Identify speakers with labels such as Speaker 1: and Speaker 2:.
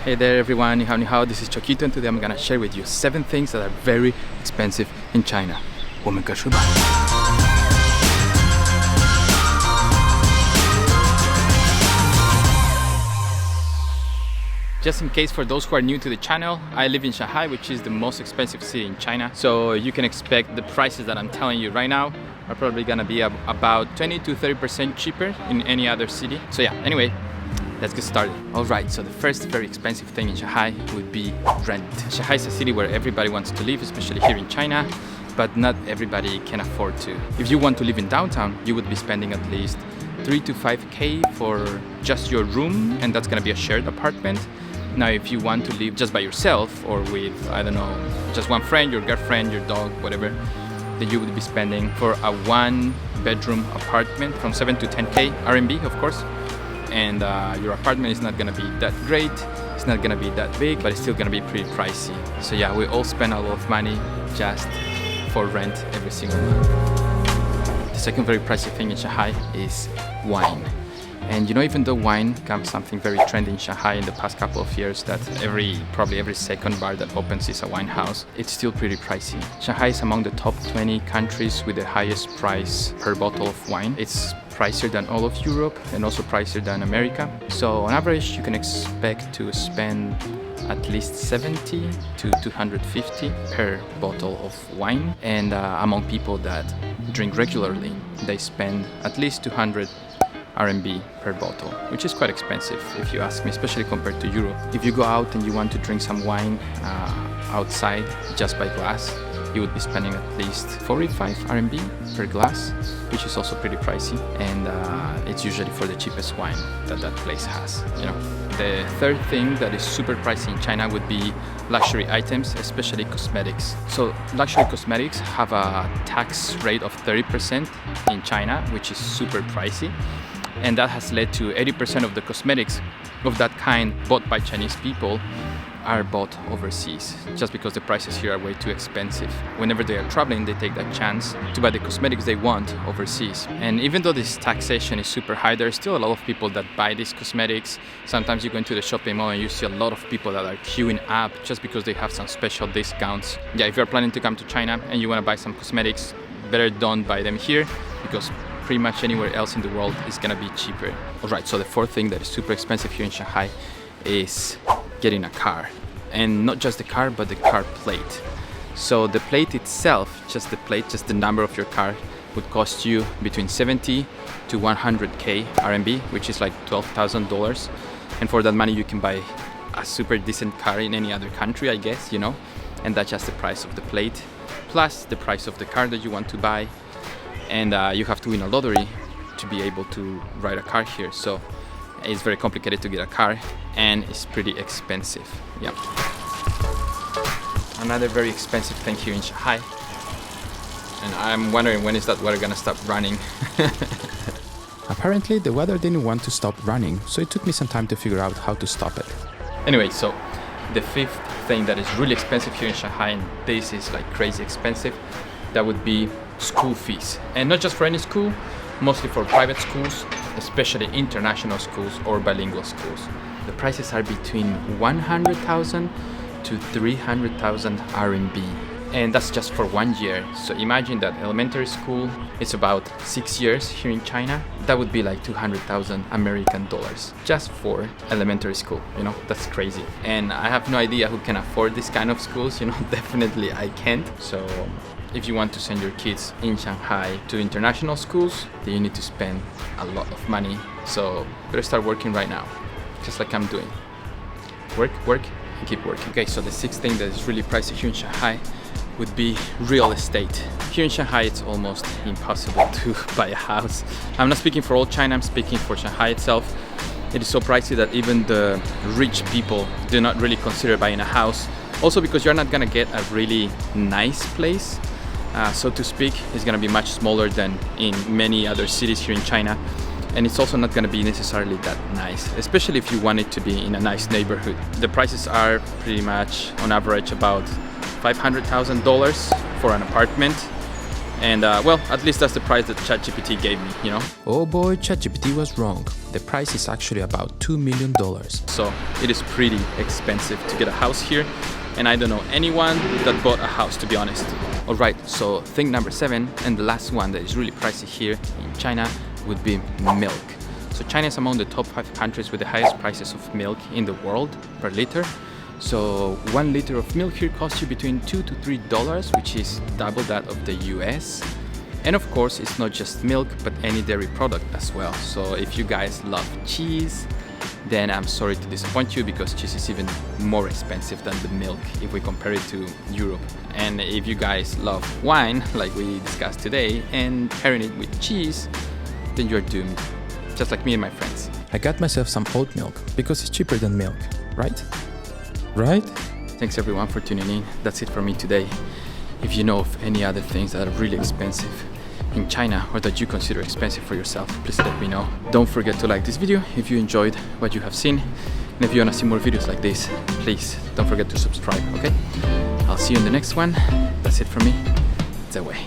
Speaker 1: Hey there everyone, ni hao, this is Choquito and today I'm gonna share with you 7 things that are very expensive in China. 我们开始吧。Just in case for those who are new to the channel, I live in Shanghai, which is the most expensive city in China. So you can expect the prices that I'm telling you right now are probably gonna be about 20 to 30% cheaper in any other city. So yeah, anyway, let's get started. Alright, so the first very expensive thing in Shanghai would be rent. Shanghai is a city where everybody wants to live, especially here in China, but not everybody can afford to. If you want to live in downtown, you would be spending at least 3 to 5k for just your room, and that's gonna be a shared apartment. Now, if you want to live just by yourself or with, I don't know, just one friend, your girlfriend, your dog, whatever, then you would be spending for a 1-bedroom apartment from 7 to 10k RMB, of course. And your apartment is not gonna be that great, it's not gonna be that big, but it's still gonna be pretty pricey. So yeah, we all spend a lot of money just for rent every single month. The second very pricey thing in Shanghai is wine. And you know, even though wine becomes something very trendy in Shanghai in the past couple of years, that probably every second bar that opens is a wine house, it's still pretty pricey. Shanghai is among the top 20 countries with the highest price per bottle of wine. It's pricier than all of Europe and also pricier than America. So on average, you can expect to spend at least 70 to 250 per bottle of wine. And among people that drink regularly, they spend at least 200 RMB per bottle, which is quite expensive if you ask me, especially compared to Europe. If you go out and you want to drink some wine outside just by glass, you would be spending at least 45 RMB per glass, which is also pretty pricey, and it's usually for the cheapest wine that place has, you know. The third thing that is super pricey in China would be luxury items, especially cosmetics. So luxury cosmetics have a tax rate of 30% in China, which is super pricey. And that has led to 80% of the cosmetics of that kind bought by Chinese people are bought overseas, just because the prices here are way too expensive. Whenever they are traveling, they take that chance to buy the cosmetics they want overseas. And even though this taxation is super high, there are still a lot of people that buy these cosmetics. Sometimes you go into the shopping mall and you see a lot of people that are queuing up just because they have some special discounts. Yeah, if you're planning to come to China and you want to buy some cosmetics, better don't buy them here, because pretty much anywhere else in the world is gonna be cheaper. Alright, so the fourth thing that is super expensive here in Shanghai is getting a car. And not just the car, but the car plate. So the plate itself, just the number of your car, would cost you between 70 to 100k RMB, which is like $12,000. And for that money you can buy a super decent car in any other country, I guess, you know. And that's just the price of the plate, plus the price of the car that you want to buy. And you have to win a lottery to be able to ride a car here. So it's very complicated to get a car and it's pretty expensive. Yep. Another very expensive thing here in Shanghai, and I'm wondering when is that weather gonna stop running. Apparently the weather didn't want to stop running, so it took me some time to figure out how to stop it. Anyway, so the fifth thing that is really expensive here in Shanghai, and this is like crazy expensive, that would be school fees. And not just for any school, mostly for private schools, especially international schools or bilingual schools. The prices are between 100,000 to 300,000 RMB. And that's just for 1 year. So imagine that elementary school is about 6 years here in China. That would be like 200,000 American dollars just for elementary school, you know. That's crazy. And I have no idea who can afford this kind of schools, you know. Definitely I can't. So if you want to send your kids in Shanghai to international schools, then you need to spend a lot of money. So better start working right now, just like I'm doing. Work, and keep working. Okay, so the sixth thing that is really pricey here in Shanghai would be real estate. Here in Shanghai, it's almost impossible to buy a house. I'm not speaking for all China, I'm speaking for Shanghai itself. It is so pricey that even the rich people do not really consider buying a house. Also because you're not gonna get a really nice place. So to speak, is going to be much smaller than in many other cities here in China, and it's also not going to be necessarily that nice, especially if you want it to be in a nice neighborhood. The prices are pretty much on average about $500,000 for an apartment, And well, at least that's the price that ChatGPT gave me, you know.
Speaker 2: Oh boy, ChatGPT was wrong. The price is actually about $2 million.
Speaker 1: So it is pretty expensive to get a house here. And I don't know anyone that bought a house, to be honest. All right, so thing number 7, and the last one that is really pricey here in China, would be milk. So China is among the top 5 countries with the highest prices of milk in the world per liter. So 1 liter of milk here costs you between $2 to $3, which is double that of the US. And of course, it's not just milk, but any dairy product as well. So if you guys love cheese, then I'm sorry to disappoint you, because cheese is even more expensive than the milk if we compare it to Europe. And if you guys love wine, like we discussed today, and pairing it with cheese, then you're doomed, just like me and my friends.
Speaker 2: I got myself some oat milk because it's cheaper than milk, right? Right?
Speaker 1: Thanks everyone for tuning in. That's it for me today. If you know of any other things that are really expensive in China, or that you consider expensive for yourself, please let me know. Don't forget to like this video if you enjoyed what you have seen. And if you want to see more videos like this, please don't forget to subscribe, okay? I'll see you in the next one. That's it from me. It's away.